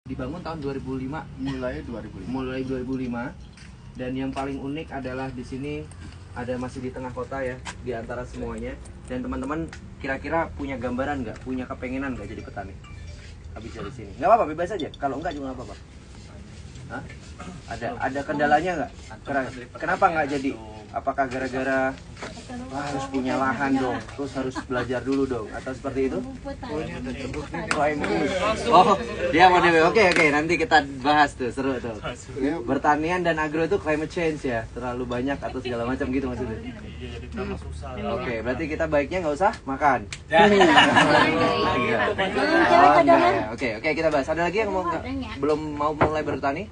Dibangun tahun 2005. Mulai 2005. Dan yang paling unik adalah di sini ada masih di tengah kota ya, di antara semuanya. Dan teman-teman kira-kira punya gambaran nggak, punya kepengenan nggak jadi petani? Habis dari sini. Nggak apa-apa, bebas aja. Kalau enggak juga nggak apa-apa. Hah? Ada kendalanya nggak? Kenapa nggak jadi? Apakah gara-gara harus punya lahan dong, terus harus belajar dulu dong, atau seperti itu? Oh, dia mau DB. Oke, nanti kita bahas tuh, seru tuh. Bertanian dan agro itu climate change ya, terlalu banyak atau segala macam gitu maksudnya. Oke, berarti kita baiknya nggak usah makan. Oke, kita bahas. Ada lagi yang belum mau mulai bertani?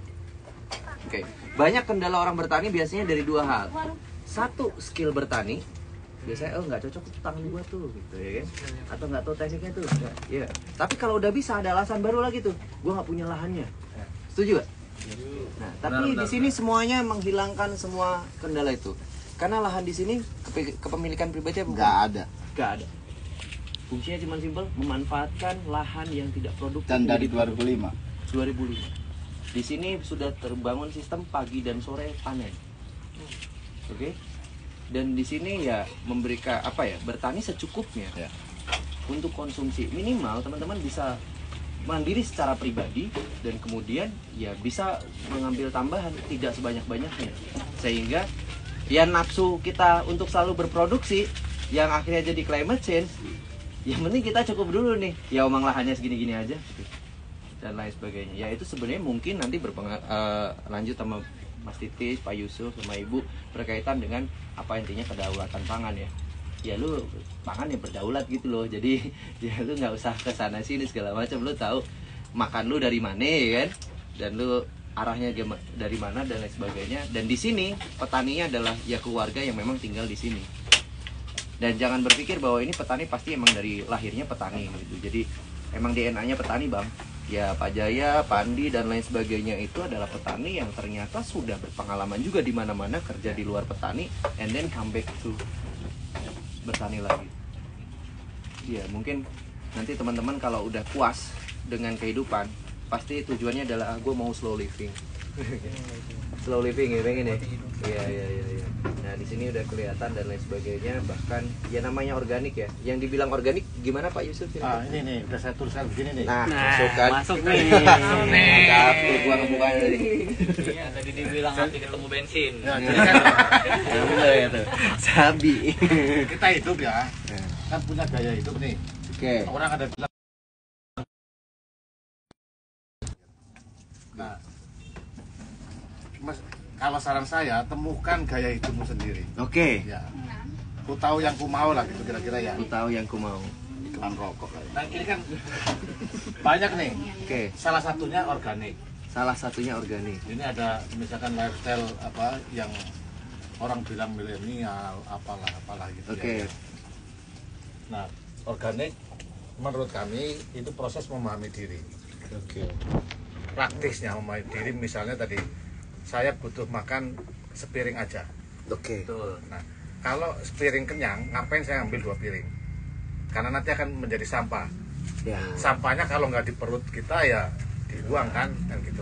Oke, banyak kendala orang bertani biasanya dari dua hal. Satu, skill bertani. Biasanya nggak cocok tuh tangan gua tuh gitu ya kan, atau nggak tahu tekniknya tuh ya. Tapi kalau udah bisa ada alasan baru lagi tuh, gua nggak punya lahannya. Setuju gak? Nah, tapi di sini semuanya menghilangkan semua kendala itu, karena lahan di sini kepemilikan pribadi nggak ada. Fungsinya cuma simpel, memanfaatkan lahan yang tidak produktif. Dan dari 2005 di sini sudah terbangun sistem pagi dan sore panen. Oke. Dan di sini ya memberikan bertani secukupnya ya, untuk konsumsi minimal. Teman-teman bisa mandiri secara pribadi dan kemudian ya bisa mengambil tambahan tidak sebanyak-banyaknya, sehingga ya nafsu kita untuk selalu berproduksi yang akhirnya jadi climate change. Yang penting kita cukup dulu nih, ya omong lahannya segini-gini aja dan lain sebagainya. Ya itu sebenarnya mungkin nanti lanjut sama Mas Titis, Pak Yusuf, sama Ibu berkaitan dengan apa intinya kedaulatan pangan ya. Ya lu pangan yang berdaulat gitu loh. Jadi ya lu nggak usah ke sana sini segala macam. Lu tahu makan lu dari mana ya kan? Dan lu arahnya dari mana dan lain sebagainya. Dan di sini petaninya adalah ya keluarga yang memang tinggal di sini. Dan jangan berpikir bahwa ini petani pasti emang dari lahirnya petani gitu. Jadi emang DNA-nya petani, Bang. Ya Pak Jaya, Pak Andi dan lain sebagainya itu adalah petani yang ternyata sudah berpengalaman juga di mana-mana kerja di luar petani, and then come back to bertani lagi. Ya mungkin nanti teman-teman kalau udah puas dengan kehidupan, pasti tujuannya adalah gue mau slow living. Slow living ya pengen ya. Iya. Nah di sini udah kelihatan dan lain sebagainya, bahkan ya namanya organik ya. Yang dibilang organik gimana Pak Yusuf? Ini nih udah saya tuliskan begini nih. Nah, masuk nih. Dapur gua ngebukanya tadi. Iya, tadi dibilang nanti ketemu bensin. Ya, jadi kan bener ya tuh. Sabi. kita hidup ya, kan punya gaya hidup nih. Oke. Orang ada bilang. Nah, Mas, kalau saran saya temukan gaya hidupmu sendiri. Oke. Ya. Ku tahu yang ku mau lah gitu kira-kira ya. Aku tahu yang ku mau. Iklan rokok. Nah ini kan banyak nih. Oke. Salah satunya organik. Ini ada misalkan lifestyle apa yang orang bilang milenial, apalah gitu. Oke. Ya. Nah, organik menurut kami itu proses memahami diri. Oke. Praktisnya memahami diri, misalnya tadi saya butuh makan sepiring aja. Oke. Nah, kalau sepiring kenyang, ngapain saya ambil 2 piring? Karena nanti akan menjadi sampah. Ya. Sampahnya kalau nggak di perut kita ya dibuang kan gitu.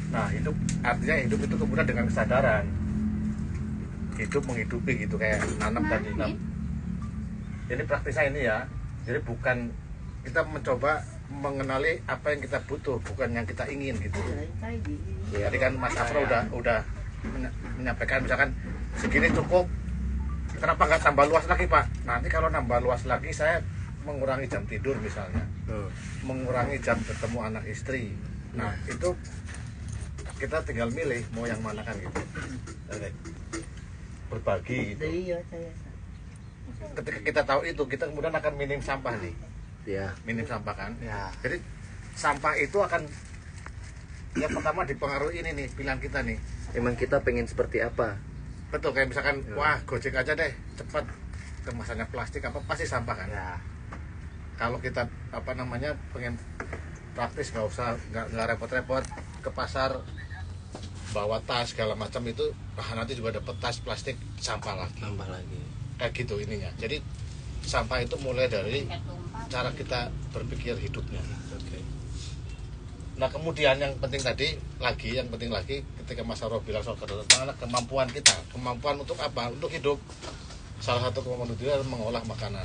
Nah, artinya hidup itu kemudian dengan kesadaran. Hidup menghidupi gitu, kayak nanam dan dinam. Jadi praktisnya ini ya. Jadi bukan kita mencoba mengenali apa yang kita butuh, bukan yang kita ingin gitu. Jadi kan Mas Afro udah menyampaikan misalkan segini cukup. Kenapa nggak tambah luas lagi Pak? Nanti kalau nambah luas lagi saya mengurangi jam tidur misalnya, mengurangi jam ketemu anak istri. Nah itu kita tinggal milih mau yang mana kan gitu. Berbagi gitu. Ketika kita tahu itu, kita kemudian akan minim sampah nih. Ya. Minim sampah kan. Ya. Jadi sampah itu akan yang pertama dipengaruhi ini nih pilihan kita nih. Emang kita pengen seperti apa? Betul, kayak misalkan wah Gojek aja deh cepat, kemasannya plastik apa pasti sampah kan. Ya. Kalau kita pengen praktis, nggak repot-repot ke pasar bawa tas segala macam itu, nanti juga dapat tas plastik sampah lagi. Kayak gitu ininya. Jadi sampah itu mulai dari cara kita berpikir hidupnya. Nah kemudian yang penting lagi ketika Mas Arro bilang soal kedaulatan kemampuan kita, kemampuan untuk apa? Untuk hidup. Salah satu kemampuan itu adalah mengolah makanan.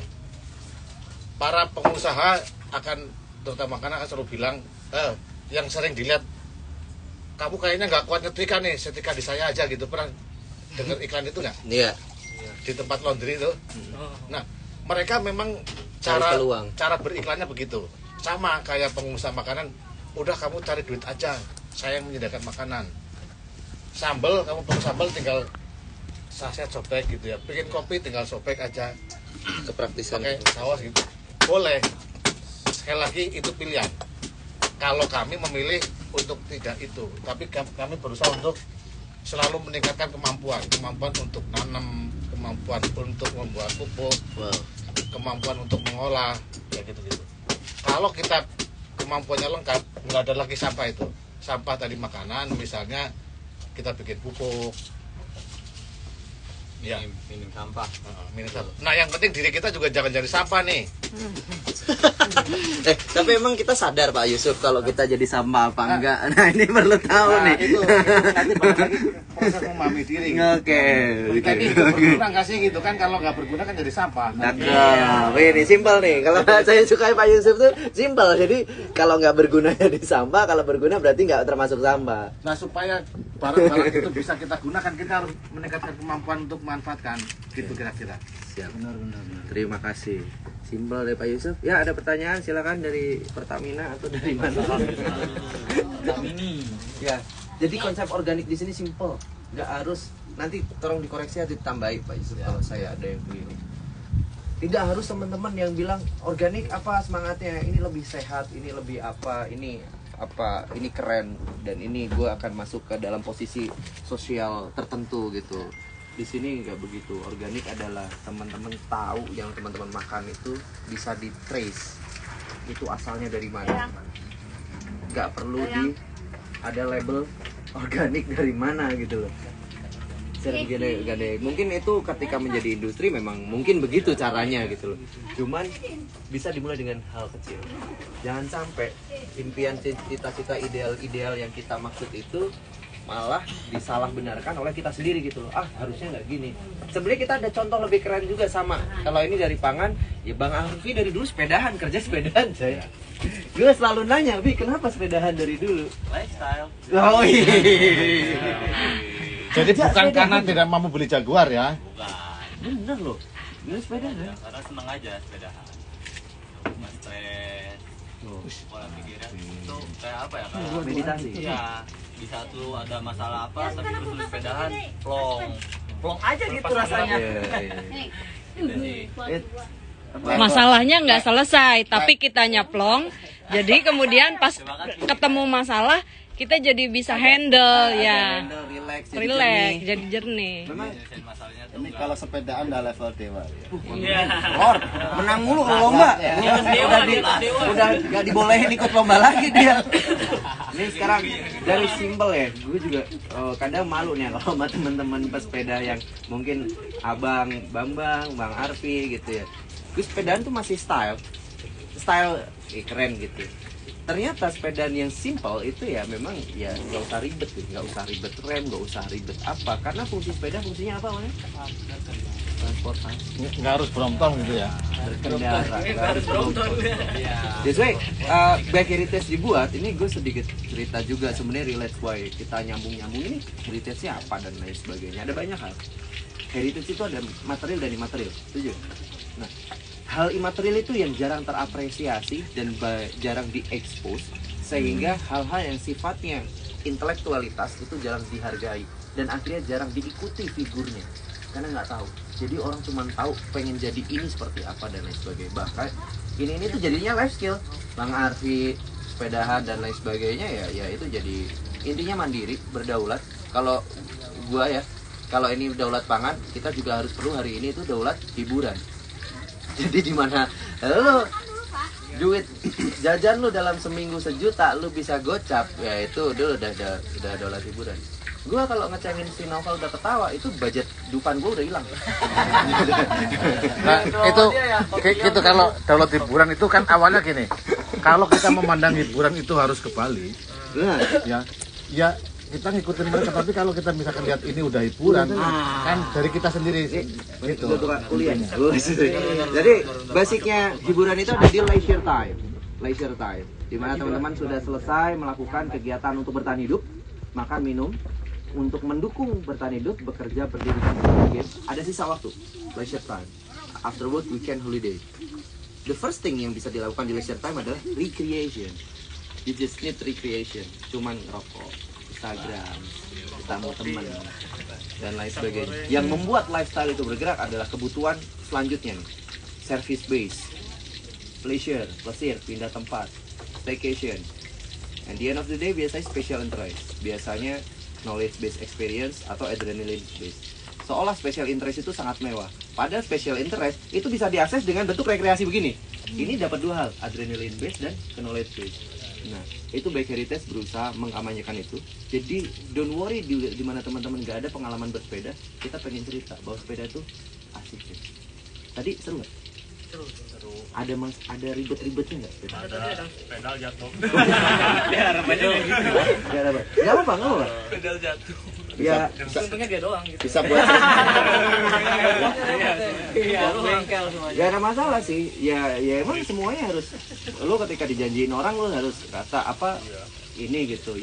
Para pengusaha terutama makanan akan selalu bilang, yang sering dilihat, kamu kayaknya nggak kuat nyetrika nih, setrika di saya aja gitu. Pernah dengar iklan itu nggak? Iya. Di tempat laundry itu. Nah mereka memang cara beriklannya begitu. Sama kayak pengusaha makanan. Udah kamu cari duit aja, saya yang menyediakan makanan. Sambal, kamu perlu sambal tinggal saset sobek gitu ya. Bikin kopi tinggal sobek aja. Kepraktisan Pakai saus gitu. Boleh. Sekali lagi itu pilihan. Kalau kami memilih untuk tidak itu, tapi kami berusaha untuk selalu meningkatkan kemampuan untuk nanam, kemampuan untuk membuat pupuk, kemampuan untuk mengolah, ya gitu-gitu. Kalau kita kemampuannya lengkap, nggak ada lagi sampah itu. Sampah tadi makanan, misalnya kita bikin pupuk, ya minim sampah. minim sampah. Nah yang penting diri kita juga jangan jadi sampah nih. Tapi emang kita sadar Pak Yusuf kalau kita jadi sampah apa enggak? Nah ini perlu tahu nih. Itu nanti balik lagi proses memahami diri. Oke. Kita ini berguna nggak sih gitu kan? Kalau nggak berguna kan jadi sampah. Nah, ini simpel nih. Kalau saya sukai Pak Yusuf tuh simpel. Jadi kalau nggak berguna jadi sampah, kalau berguna berarti nggak termasuk sampah. Nah supaya barang-barang itu bisa kita gunakan, kita harus meningkatkan kemampuan untuk memanfaatkan. Gitu kira-kira. Siap. Benar. Terima kasih. Simpel dari Pak Yusuf. Ya ada pertanyaan silakan dari Pertamina atau dari mana? Pertamini. Ya. Jadi konsep organik di sini simpel. Nggak harus nanti tolong dikoreksi atau ditambahi Pak Yusuf kalau saya ada yang keliru. Tidak harus teman-teman yang bilang organik apa semangatnya, ini lebih sehat, ini lebih apa, ini keren dan ini gue akan masuk ke dalam posisi sosial tertentu gitu. Di sini nggak begitu. Organik adalah teman-teman tahu yang teman-teman makan itu bisa di trace itu asalnya dari mana. Nggak perlu ada label organik dari mana gitu loh. Mungkin itu ketika menjadi industri memang mungkin begitu caranya gitu loh. Cuman bisa dimulai dengan hal kecil. Jangan sampai impian, cita-cita, ideal yang kita maksud itu malah disalahbenarkan oleh kita sendiri gitu loh. Harusnya nggak gini. Sebenarnya kita ada contoh lebih keren juga sama. Kalau ini dari pangan, ya Bang Alfi dari dulu kerja sepedahan saya. Gue selalu nanya, Bi, kenapa sepedahan dari dulu? Lifestyle. Oh iya. Jadi bukan karena tidak mampu beli Jaguar ya. Bukan. Bener loh. Gue sepedahan. Ya, karena seneng aja sepedahan. Nggak stres. Pola pikiran itu kayak apa ya? Kayak Meditasi. Iya. Di saat lu ada masalah apa, tapi terus lu sepedahan, plong aja gitu rasanya. Gitu sih. Masalahnya nggak selesai, tapi kita nyeplong. Jadi kemudian pas ketemu masalah, kita jadi bisa handle ya, relax, jadi jernih. Memang Masalahnya tuh Ini kalau sepedaan udah level dewa ya. Lord, menang mulu kalau lomba. Udah nggak dibolehin ikut lomba lagi dia. Ini sekarang dari simpel ya, gue juga kadang malu nih kalau sama teman-teman pesepeda yang mungkin abang Bambang, Bang Arfi gitu ya. Gue sepedaan tuh masih style keren gitu. Ternyata sepedaan yang simple itu ya memang ya nggak usah ribet gitu, nggak usah ribet rem, nggak usah ribet apa, karena fungsi sepeda fungsinya apa namanya? Transportasi. Nggak harus brompton gitu ya. Berkendara, nggak harus berompong. That's why Back Heritage dibuat, ini gue sedikit cerita juga sebenarnya relate why kita nyambung ini heritage-nya apa dan lain sebagainya. Ada banyak hal. Heritage itu ada material dan imaterial, setuju? Nah, hal imaterial itu yang jarang terapresiasi dan jarang diekspos, sehingga hal-hal yang sifatnya intelektualitas itu jarang dihargai dan akhirnya jarang diikuti figurnya karena nggak tahu. Jadi orang cuma tahu pengen jadi ini seperti apa dan lain sebagainya. Bahkan ini tuh jadinya life skill. Bang Arfi sepedahan dan lain sebagainya ya itu jadi intinya mandiri, berdaulat. Kalau gua ya, kalau ini daulat pangan, kita juga harus perlu hari ini itu daulat hiburan. Jadi di mana lo duit jajan lu dalam seminggu 1 juta lu bisa gocap, ya itu dulu udah daulat hiburan. Gua kalau ngecengin si Novel udah ketawa, itu budget dupan gua udah hilang. Nah itu kalau daulat hiburan itu kan awalnya gini. kalau kita memandang hiburan itu harus ke Bali, Nah, ya kita ngikutin mereka. Tapi kalau kita misalkan lihat ini udah hiburan, kan dari kita sendiri gitu. itu tukang kuliah. Jadi basicnya hiburan itu ada di leisure time. Leisure time, di mana teman-teman sudah selesai melakukan kegiatan untuk bertahan hidup, makan, minum, untuk mendukung bertahan hidup, bekerja, berdiri, dan berpikir, ada sisa waktu, leisure time. Afterward, weekend holiday. The first thing yang bisa dilakukan di leisure time adalah recreation. You just need recreation, cuman rokok, Instagram, ketemu teman, dan lain sebagainya. Yang membuat lifestyle itu bergerak adalah kebutuhan selanjutnya nih, service base, pleasure, plesir, pindah tempat, staycation. And the end of the day biasanya special interest, biasanya knowledge based experience atau adrenaline based. Seolah special interest itu sangat mewah. Padahal special interest itu bisa diakses dengan bentuk rekreasi begini. Ini dapat dua hal, adrenaline based dan knowledge based. Nah, itu Bike Heritage berusaha mengamanyakan itu. Jadi don't worry di mana teman-teman nggak ada pengalaman bersepeda, kita pengen cerita bahwa sepeda itu asik. Tadi seru nggak? Seru. Ada ribet-ribetnya nggak? Ada pedal jatuh. Ya harapannya kayak gitu. Nggak apa-apa. Pedal jatuh. Ya, Untungnya dia doang gitu. bisa buat Iya, bengkel semuanya. gak ada masalah sih. Ya emang semuanya harus, lo ketika dijanjiin orang lo harus kata apa ini gitu.